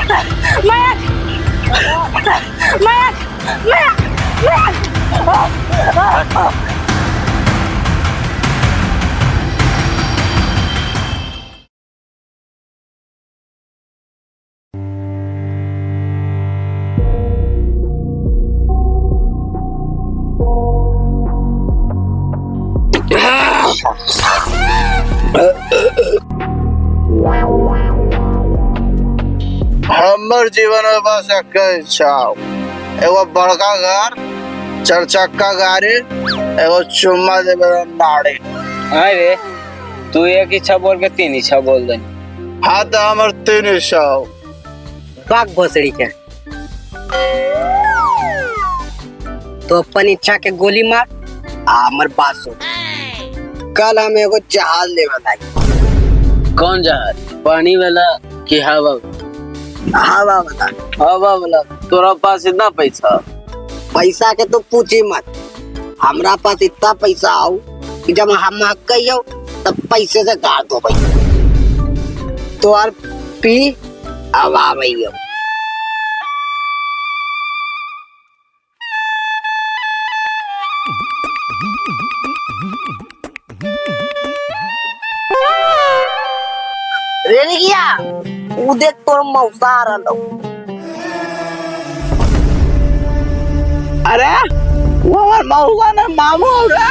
मयंक मयंक मयंक हमर जीवन में बस एक इच्छा एगो बड़का घर, चार चक्का गाड़ी, एगो चुम्मा देवे नाड़ी। अरे तू एक इच्छा बोल के तीन इच्छा बोल दे। हाँ तो हमर तीन इच्छा बाग भोसड़ी के तो अपन इच्छा के गोली मार हमर बात सुन। कल हम एगो जहाज ले बताई। कौन जहाज? पानी वाला कि हवा? हवा बता। हवा वाला। तोरा पास इतना पैसा? पैसा के तो पूछी मत, हमरा पास इतना पैसा आओ कि जब हम कहियो तब पैसे से गाड़ दो भाई। तो यार पी अब आ भैया। रेडी किया वो देख तोर मौसा आ रहा। अरे वो हमार मौसा ने मामू हो रहा।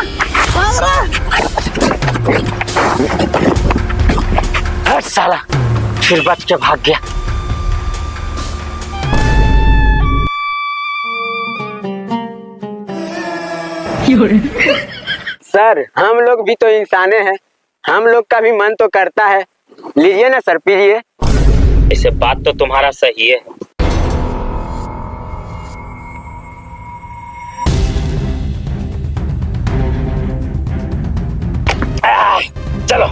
हट साला, फिर बच के भाग गया। सर हम लोग भी तो इंसाने हैं, हम लोग का भी मन तो करता है। लीजिए ना सर, पीजिए। इसे बात तो तुम्हारा सही है। चलो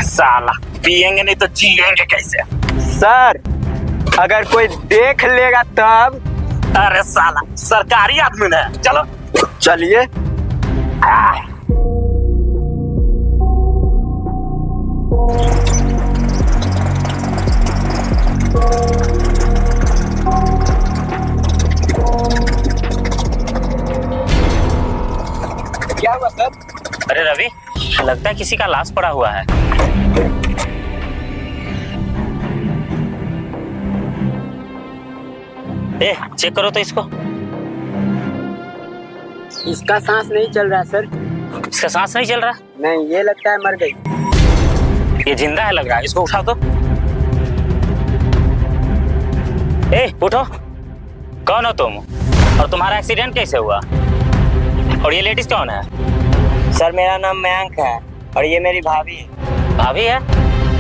साला, पिएंगे नहीं तो जिएंगे कैसे? सर अगर कोई देख लेगा तब। अरे साला सरकारी आदमी है, चलो चलिए। क्या हुआ सर? अरे रवि, लगता है किसी का लाश पड़ा हुआ है। चेक करो तो इसको। इसका सांस नहीं चल रहा सर। इसका सांस नहीं चल रहा? नहीं, ये लगता है मर गई। ये जिंदा है लग रहा है, इसको उठाओ तो। उठो। कौन हो तुम और तुम्हारा एक्सीडेंट कैसे हुआ? और ये लेडीज कौन है? सर मेरा नाम मयंक है और ये मेरी भाभी है। भाभी है?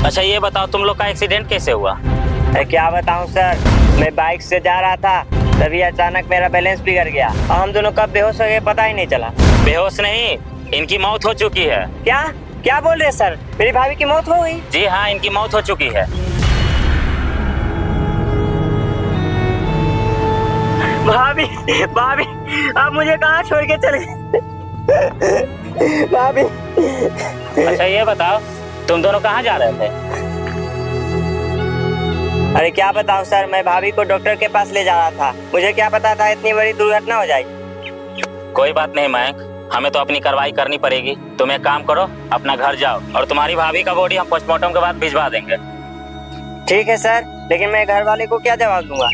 अच्छा ये बताओ तुम लोग का एक्सीडेंट कैसे हुआ? अरे क्या बताऊं सर, मैं बाइक से जा रहा था तभी अचानक मेरा बैलेंस बिगड़ गया और हम दोनों कब बेहोश हो गए पता ही नहीं चला। बेहोश नहीं, इनकी मौत हो चुकी है। क्या क्या बोल रहे हैं सर? मेरी भाभी की मौत हो गई? जी हाँ, इनकी मौत हो चुकी है। भाभी भाभी आप मुझे कहाँ छोड़ के चले गए? भाभी। अच्छा ये बताओ तुम दोनों कहाँ जा रहे थे? अरे क्या बताऊं सर, मैं भाभी को डॉक्टर के पास ले जा रहा था। मुझे क्या पता था इतनी बड़ी दुर्घटना हो जाएगी। कोई बात नहीं मयंक, हमें तो अपनी कार्रवाई करनी पड़ेगी। तुम एक काम करो, अपना घर जाओ और तुम्हारी भाभी का बॉडी हम पोस्टमार्टम के बाद भिजवा देंगे। ठीक है सर, लेकिन मैं घर वाले को क्या जवाब दूंगा?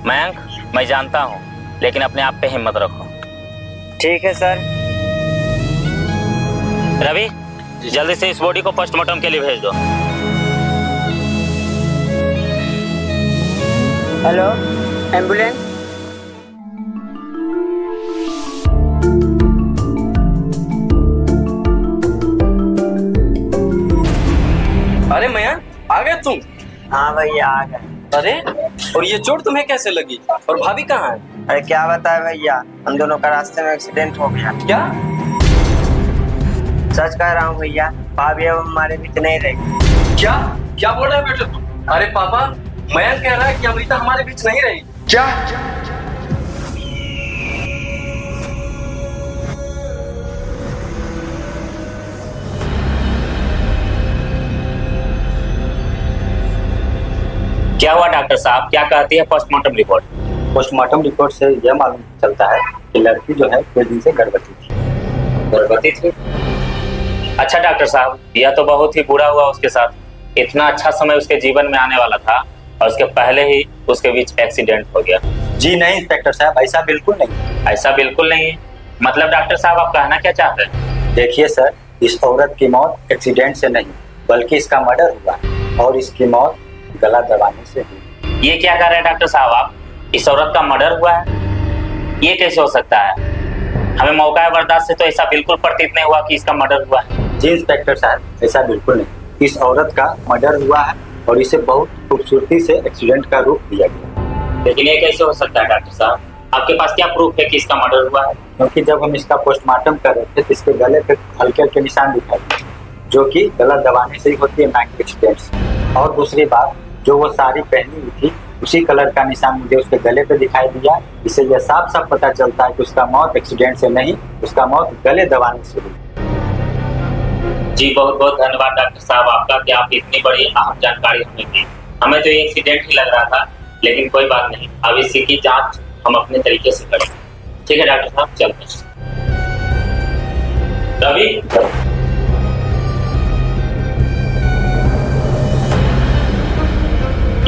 मयंक मैं जानता हूँ, लेकिन अपने आप पे हिम्मत रखो। ठीक है सर। रवि जल्दी से इस बॉडी को पोस्टमार्टम के लिए भेज दो। Hello ambulance. अरे मयंक आ गए तुम? हाँ भैया आ गए। अरे और ये चोट तुम्हें कैसे लगी? और भाभी कहाँ है? अरे क्या बताए भैया, हम दोनों का रास्ते में एक्सीडेंट हो गया। क्या? सच कह रहा हूँ भैया, भाभी अब हमारे बीच नहीं रहेगी। क्या क्या बोल रहे हो बेटे तुम? अरे पापा, मयंक कह रहा है कि अमृता हमारे बीच नहीं रही। क्या? क्या हुआ डॉक्टर साहब, क्या कहती है पोस्टमार्टम रिपोर्ट? पोस्टमार्टम रिपोर्ट से यह मालूम चलता है कि लड़की जो है कुछ दिन से गर्भवती थी। गर्भवती थी? अच्छा डॉक्टर साहब, यह तो बहुत ही बुरा हुआ उसके साथ। इतना अच्छा समय उसके जीवन में आने वाला था और उसके पहले ही उसके बीच एक्सीडेंट हो गया। जी नहीं इंस्पेक्टर साहब, ऐसा बिल्कुल नहीं। ऐसा बिल्कुल नहीं है? मतलब डॉक्टर साहब आप कहना क्या चाहते हैं? देखिए सर, इस औरत की मौत एक्सीडेंट से नहीं बल्कि इसका मर्डर हुआ और इसकी मौत गला दबाने से हुई। ये क्या कह रहे हैं डॉक्टर साहब आप? इस औरत का मर्डर हुआ है? ये कैसे हो सकता है? हमें मौका बर्दाश्त से तो ऐसा बिल्कुल प्रतीत नहीं हुआ कि इसका मर्डर हुआ है। जी इंस्पेक्टर साहब, ऐसा बिल्कुल नहीं। इस औरत का मर्डर हुआ है और इसे बहुत खूबसूरती से एक्सीडेंट का रूप दिया गया। लेकिन ये कैसे हो सकता है डॉक्टर साहब? आपके पास क्या प्रूफ है कि इसका मर्डर हुआ है? क्योंकि जब हम इसका पोस्टमार्टम कर रहे थे तो इसके गले पे हल्के हल्के निशान दिखाई दिए, जो कि गला दबाने से ही होती है, ना कि एक्सीडेंट से। और दूसरी बात, जो वो साड़ी पहनी हुई थी उसी कलर का निशान मुझे उसके गले पे दिखाई दिया। इससे यह साफ साफ पता चलता है कि उसका मौत एक्सीडेंट से नहीं, उसका मौत गले दबाने से हुई। जी बहुत बहुत धन्यवाद डॉक्टर साहब आपका कि आप इतनी बड़ी अहम जानकारी हमें दी। हमें तो ये एक्सीडेंट ही लग रहा था, लेकिन कोई बात नहीं, अब इसी की जांच हम अपने तरीके से करेंगे। ठीक है डॉक्टर साहब, चलते हैं। रवि,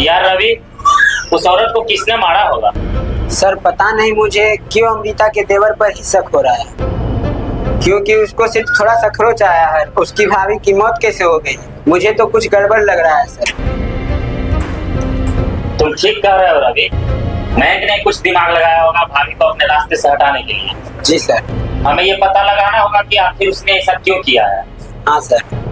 यार रवि, उस औरत को किसने मारा होगा? सर पता नहीं मुझे क्यों अमृता के देवर पर ही शक हो रहा है, क्योंकि उसको सिर्फ थोड़ा सा खरोच आया है। उसकी भाभी की मौत कैसे हो गई? मुझे तो कुछ गड़बड़ लग रहा है सर। तुम ठीक कह रहे हो रवि, मयंक ने कुछ दिमाग लगाया होगा भाभी को अपने रास्ते से हटाने के लिए। जी सर। हमें ये पता लगाना होगा कि आखिर उसने ऐसा क्यों किया है। हाँ सर।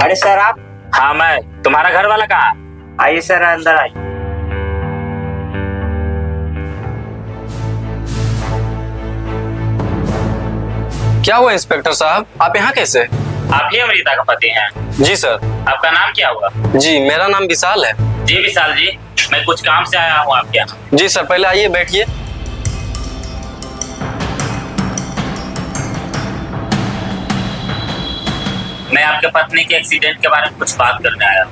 अरे सर आप? हाँ मैं। तुम्हारा घर वाला कहाँ? आइए सर, अंदर आइए। क्या हुआ इंस्पेक्टर साहब, आप यहाँ कैसे? आप ही अमृता का पति हैं? जी सर। आपका नाम क्या हुआ? जी मेरा नाम विशाल है। जी विशाल जी, मैं कुछ काम से आया हूँ आपके यहाँ। जी सर, पहले आइए बैठिए। मैं आपके पत्नी के एक्सीडेंट के बारे में कुछ बात करने आया हूँ।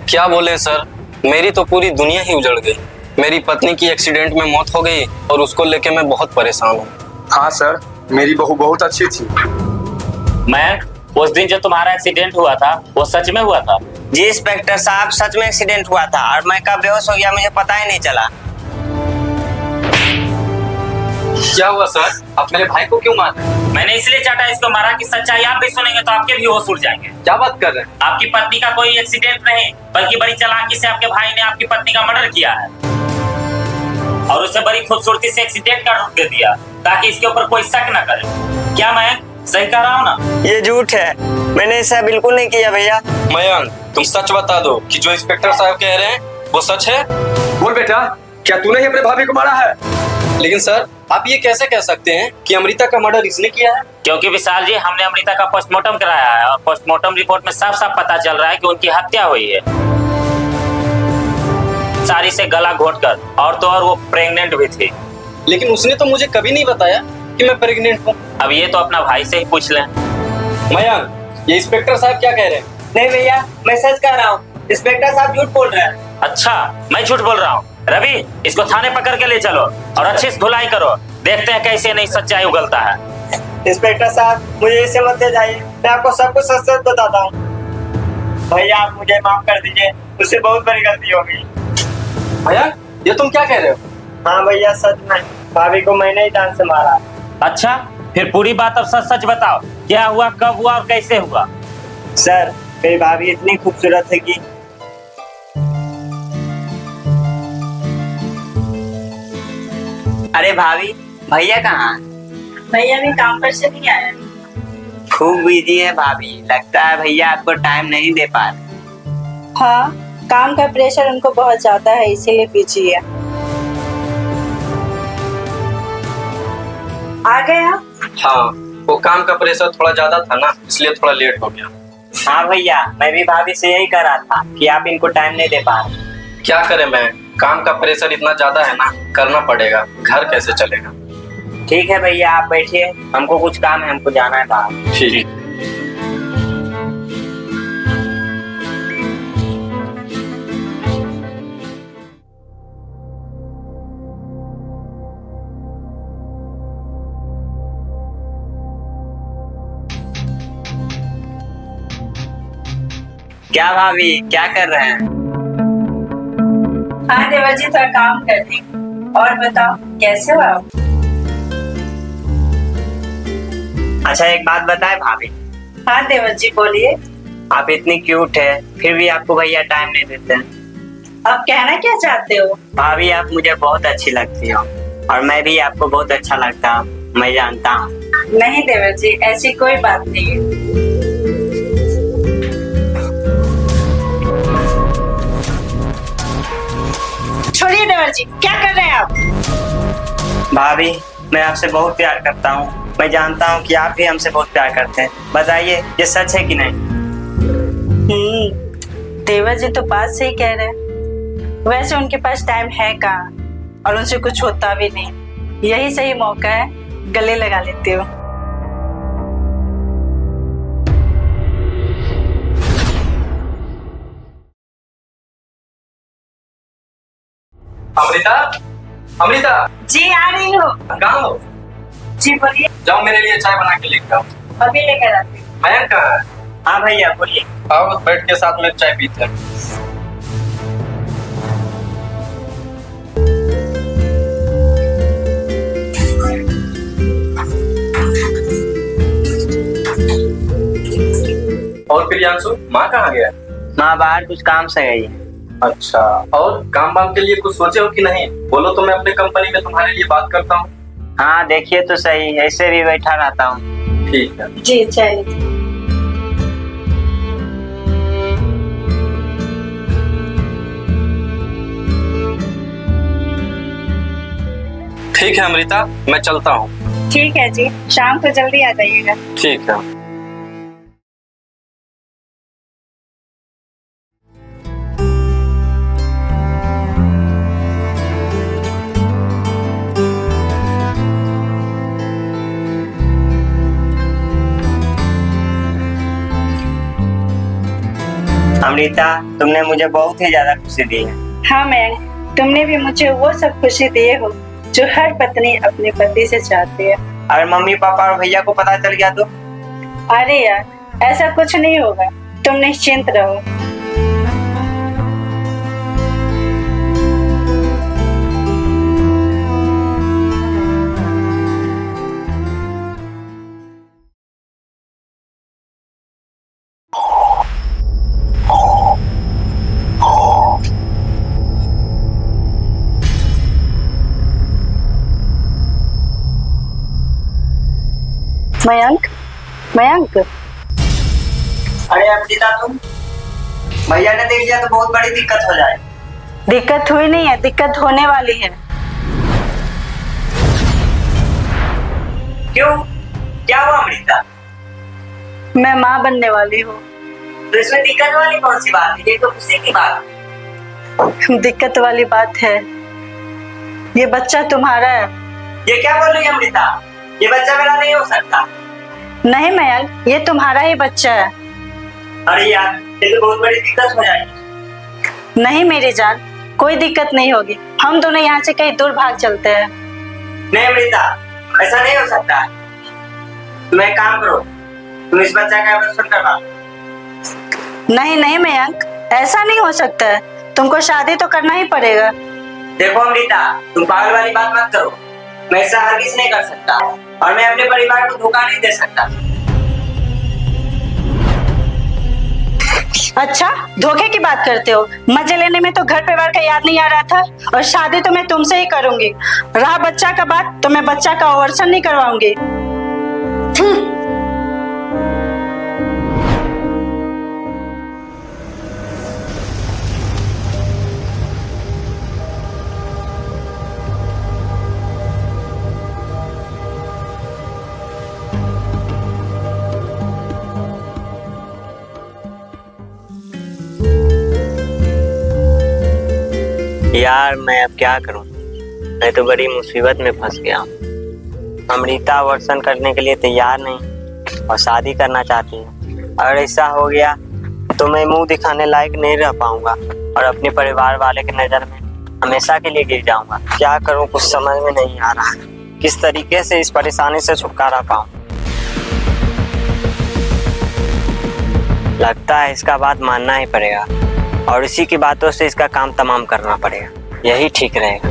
क्या बोले सर, मेरी तो पूरी दुनिया ही उजड़ गई। मेरी पत्नी की एक्सीडेंट में मौत हो गई और उसको लेके मैं बहुत परेशान हूँ। हाँ सर, मेरी बहू बहुत अच्छी थी। मयंक, उस दिन जो तुम्हारा एक्सीडेंट हुआ था वो सच में हुआ था? जी इंस्पेक्टर साहब, सच में एक्सीडेंट हुआ था और मैं कब बेहोश हो गया मुझे पता ही नहीं चला। क्या हुआ सर, आप मेरे भाई को क्यों मारे? मैंने इसलिए चाटा इसको मारा कि सच्चाई आप भी सुनेंगे तो आपके भी होश उड़ जाएंगे। क्या बात कर रहे हैं? आपकी पत्नी का कोई एक्सीडेंट नहीं, बल्कि बड़ी चालाकी से आपके भाई ने आपकी पत्नी का मर्डर किया है और उसे बड़ी खूबसूरती से एक्सीडेंट का रूप दे दिया ताकि इसके ऊपर कोई शक न करे। क्या मैं सही कह रहा हूँ ना? ये झूठ है, मैंने ऐसा बिल्कुल नहीं किया भैया। मयंक, तुम सच बता दो कि जो इंस्पेक्टर साहब कह रहे हैं वो सच है। बोल बेटा, क्या तूने ही अपने भाभी को मारा है? लेकिन सर, आप ये कैसे कह सकते हैं कि अमृता का मर्डर इसने किया है? क्योंकि विशाल जी, हमने अमृता का पोस्टमार्टम कराया है और पोस्टमार्टम रिपोर्ट में साफ साफ पता चल रहा है कि उनकी हत्या हुई है, साड़ी से गला घोटकर, और तो और वो प्रेग्नेंट भी थी। लेकिन उसने तो मुझे कभी नहीं बताया कि मैं प्रेग्नेंट हूँ। अब ये तो अपना भाई से ही पूछ लें। मयंक, ये इंस्पेक्टर साहब क्या कह रहे हैं? नहीं भैया, मैं सच कह रहा हूँ, इंस्पेक्टर साहब झूठ बोल रहे हैं। अच्छा, मैं झूठ बोल रहा हूँ? रवि, इसको थाने पकड़ के ले चलो और अच्छे से धुलाई करो, देखते हैं कैसे नहीं सच्चाई उगलता है। इंस्पेक्टर साहब, मुझे इसे मत ले जाइए, मैं आपको सब कुछ सच सच बताता हूँ। भैया आप मुझे माफ कर दीजिए, मुझसे बहुत बड़ी गलती हो गई। मयंक, ये तुम क्या कह रहे हो? हाँ भैया, सच में भाभी को मैंने ही जान से मारा। अच्छा, फिर पूरी बात अब सच सच बताओ, क्या हुआ, कब हुआ और कैसे हुआ? सर, मेरी भाभी इतनी खूबसूरत है कि अरे भाभी, भैया कहाँ? भैया भी काम पर से नहीं आया। खूब बिजी है भाभी, लगता है भैया आपको टाइम नहीं दे पा रहे। हाँ, काम का प्रेशर उनको बहुत ज्यादा है, इसीलिए बिजी है। आ गए आप? हाँ, वो काम का प्रेशर थोड़ा ज्यादा था ना, इसलिए थोड़ा लेट हो गया। हाँ भैया, मैं भी भाभी से यही कह रहा था कि आप इनको टाइम नहीं दे पा रहे। क्या करें, मैं काम का प्रेशर इतना ज्यादा है ना, करना पड़ेगा, घर कैसे चलेगा। ठीक है भैया, आप बैठिए, हमको कुछ काम है, हमको जाना है बाहर। ठीक। क्या भाभी, क्या कर रहे हैं? हाँ देवर जी, थोड़ा काम कर रही हूँ। और बताओ कैसे हो आप? अच्छा एक बात बताए भाभी, हाँ देवर जी बोलिए। आप इतनी क्यूट है, फिर भी आपको भैया टाइम नहीं देते हैं। आप कहना क्या चाहते हो? भाभी आप मुझे बहुत अच्छी लगती हो और मैं भी आपको बहुत अच्छा लगता हूँ, मैं जानता हूँ। नहीं देवर जी, ऐसी कोई बात नहीं है। छोड़िए देवर जी, क्या कर रहे हैं आप? भाभी मैं आपसे बहुत प्यार करता हूँ, मैं जानता हूँ कि आप भी हमसे बहुत प्यार करते हैं। बताइए ये सच है कि नहीं? देवर जी तो बात सही कह रहे हैं। वैसे उनके पास टाइम है कहाँ, और उनसे कुछ होता भी नहीं। यही सही मौका है, गले लगा लेती हूँ। अमृता, अमृता। जी आ रही हूँ। कहाँ हो? जी बोलिए। जाओ मेरे लिए चाय बना के लेकर आओ। अभी लेकर आती हूँ। मैं कहाँ है? हाँ भैया बोलिए। आओ बैठ के साथ में चाय पीते हैं। और प्रियांशु, माँ कहाँ गया? माँ बाहर कुछ काम से गई है। अच्छा, और काम वाम के लिए कुछ सोचे हो कि नहीं? बोलो तो मैं अपनी कंपनी में तुम्हारे लिए बात करता हूँ। हाँ देखिए तो सही, ऐसे भी बैठा रहता हूँ। ठीक है। जी चलिए। ठीक है अमृता, मैं चलता हूँ। ठीक है जी, शाम को जल्दी आ जाइएगा। ठीक है। अमृता, तुमने मुझे बहुत ही ज्यादा खुशी दी है। हाँ मैम, तुमने भी मुझे वो सब खुशी दिए हो जो हर पत्नी अपने पति से चाहती है। अगर मम्मी पापा और भैया को पता चल गया तो? अरे यार, ऐसा कुछ नहीं होगा, तुम निश्चिंत रहो। मयंक, मयंक। अरे अमृता, तुम भैया ने देख लिया तो बहुत बड़ी दिक्कत हो जाए। दिक्कत हुई नहीं है, दिक्कत होने वाली है। क्यों, क्या हुआ अमृता? मैं माँ बनने वाली हूँ। तो इसमें दिक्कत वाली कौन सी बात है? ये तो खुशी की बात है। दिक्कत वाली बात है, ये बच्चा तुम्हारा है। ये क्या बोल रही है अमृता? ये बच्चा मेरा नहीं हो सकता। नहीं मयंक, ये तुम्हारा ही बच्चा है। अरे यार, ये तो बहुत बड़ी दिक्कत हो जाएगी। नहीं मेरी जान, कोई दिक्कत नहीं होगी। हम दोनों यहाँ से कहीं दूर भाग चलते हैं। नहीं अमृता, ऐसा नहीं हो सकता। तुम एक काम करो, तुम इस बच्चा का ऑपरेशन करवा। नहीं नहीं मयंक, ऐसा नहीं हो सकता है। तुमको शादी तो करना ही पड़ेगा। देखो अमृता, तुम पागल वाली बात मत करो। मैं ऐसा हरगिज नहीं कर सकता और मैं अपने परिवार को धोखा नहीं दे सकता। अच्छा, धोखे की बात करते हो? मजे लेने में तो घर परिवार का याद नहीं आ रहा था, और शादी तो मैं तुमसे ही करूंगी। रहा बच्चा का बात, तो मैं बच्चा का ऑपरेशन नहीं करवाऊंगी। यार मैं अब क्या करूं, मैं तो बड़ी मुसीबत में फंस गया हूँ। अमृता वर्षन करने के लिए तैयार नहीं और शादी करना चाहती है। अगर ऐसा हो गया तो मैं मुंह दिखाने लायक नहीं रह पाऊंगा और अपने परिवार वाले की नजर में हमेशा के लिए गिर जाऊंगा। क्या करूं कुछ समझ में नहीं आ रहा, किस तरीके से इस परेशानी से छुटकारा पाऊं। लगता है इसका बात मानना ही पड़ेगा और इसी की बातों से इसका काम तमाम करना पड़ेगा, यही ठीक रहेगा।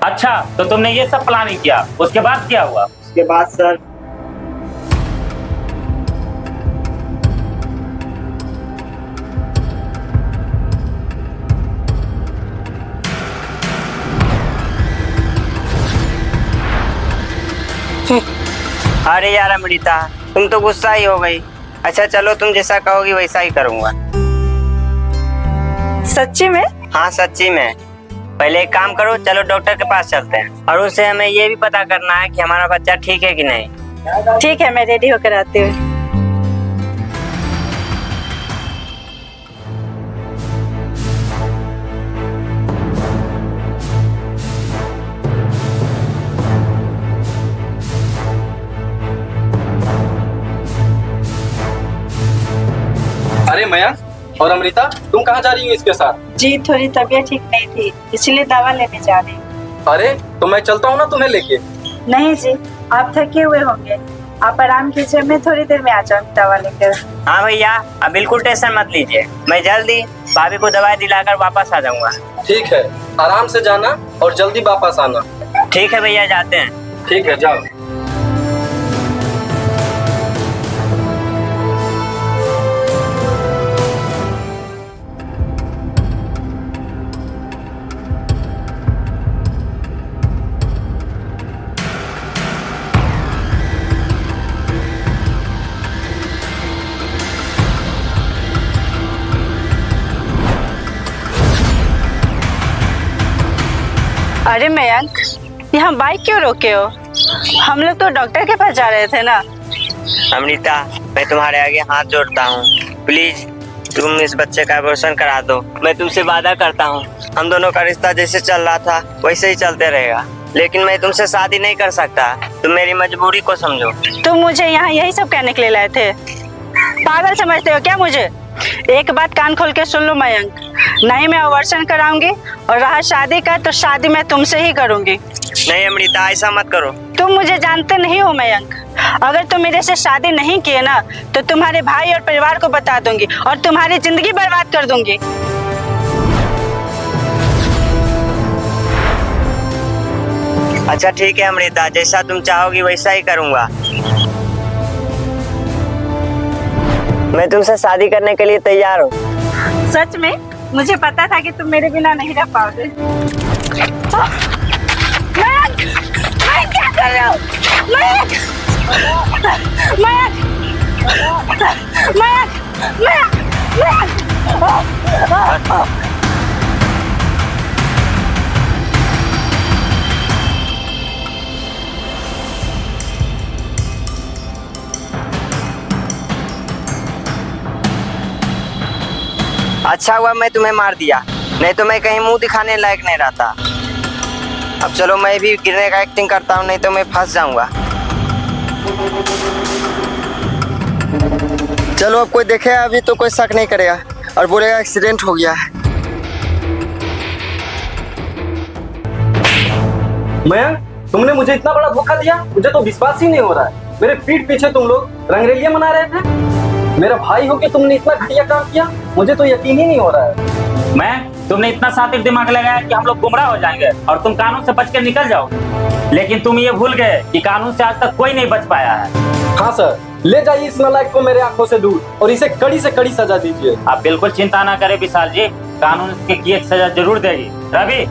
अच्छा, तो तुमने ये सब प्लानिंग किया, उसके बाद क्या हुआ? उसके बाद सर अरे यार अमृता, तुम तो गुस्सा ही हो गई। अच्छा चलो, तुम जैसा कहोगी वैसा ही करूंगा। सच्ची में? हाँ सच्ची में। पहले एक काम करो, चलो डॉक्टर के पास चलते हैं और उससे हमें ये भी पता करना है कि हमारा बच्चा ठीक है कि नहीं। ठीक है, मैं रेडी होकर आती हूँ। अरे मयंक और अमृता, तुम कहाँ जा रही हो इसके साथ? जी थोड़ी तबीयत ठीक नहीं थी, इसलिए दवा लेने जा रही हूँ। अरे तो मैं चलता हूँ ना तुम्हें लेके। नहीं जी, आप थके हुए होंगे, आप आराम कीजिए, मैं थोड़ी देर में आ जाऊंगी दवा लेकर। हाँ भैया, अब बिल्कुल टेंशन मत लीजिए, मैं जल्दी भाभी को दवाई दिलाकर वापस आ जाऊंगा। ठीक है, आराम से जाना और जल्दी वापस आना। ठीक है भैया, जाते हैं। ठीक है, जाओ। अरे मयंक, यहाँ बाइक क्यों रोके हो? हम लोग तो डॉक्टर के पास जा रहे थे ना। अमृता, मैं तुम्हारे आगे हाथ जोड़ता हूँ, प्लीज तुम इस बच्चे का अबॉर्शन करा दो। मैं तुमसे वादा करता हूँ, हम दोनों का रिश्ता जैसे चल रहा था वैसे ही चलते रहेगा, लेकिन मैं तुमसे शादी नहीं कर सकता। तुम मेरी मजबूरी को समझो। तुम मुझे यहाँ यही सब कहने के लिए लाए थे? पागल समझते हो क्या मुझे? एक बात कान खोल के सुन लो मयंक, नहीं मैं अबॉर्शन कराऊंगी और रहा शादी का तो शादी मैं तुमसे ही करूंगी। नहीं अमृता, ऐसा मत करो। तुम मुझे जानते नहीं हो मयंक, अगर तुम मेरे से शादी नहीं किए ना तो तुम्हारे भाई और परिवार को बता दूंगी और तुम्हारी जिंदगी बर्बाद कर दूंगी। अच्छा ठीक है अमृता, जैसा तुम चाहोगी वैसा ही करूंगा। मैं तुमसे शादी करने के लिए तैयार हूँ। सच में? मुझे पता था कि तुम मेरे बिना नहीं रह पाओगे। मयंक, मयंक क्या कर रहे हो? मयंक, मयंक, मयंक, मयंक, मयंक। अच्छा हुआ मैं तुम्हें मार दिया, नहीं तो मैं कहीं मुंह दिखाने लायक नहीं रहता। अब चलो मैं भी गिरने का एक्टिंग करता हूँ, नहीं तो मैं फंस जाऊंगा। चलो अब कोई देखे अभी तो कोई शक नहीं करेगा और बोलेगा एक्सीडेंट हो गया है। मयंक, तुमने मुझे इतना बड़ा धोखा दिया, मुझे तो विश्वास ही नहीं हो रहा है। मेरे पीठ पीछे तुम लोग रंगरेलियां मना रहे थे। मेरा भाई हो के तुमने इतना घटिया काम किया, मुझे तो यकीन ही नहीं हो रहा है। तुमने इतना सातिर दिमाग लगाया कि हम लोग गुमराह हो जाएंगे और तुम कानून से बच कर निकल जाओगे, लेकिन तुम ये भूल गए कि कानून से आज तक कोई नहीं बच पाया है। हाँ सर, ले जाइए इस नालायक को मेरे आंखों से दूर और इसे कड़ी से कड़ी सजा दीजिए। आप बिल्कुल चिंता ना करें विशाल जी, कानून इसके की एक सजा जरूर देगी। रवि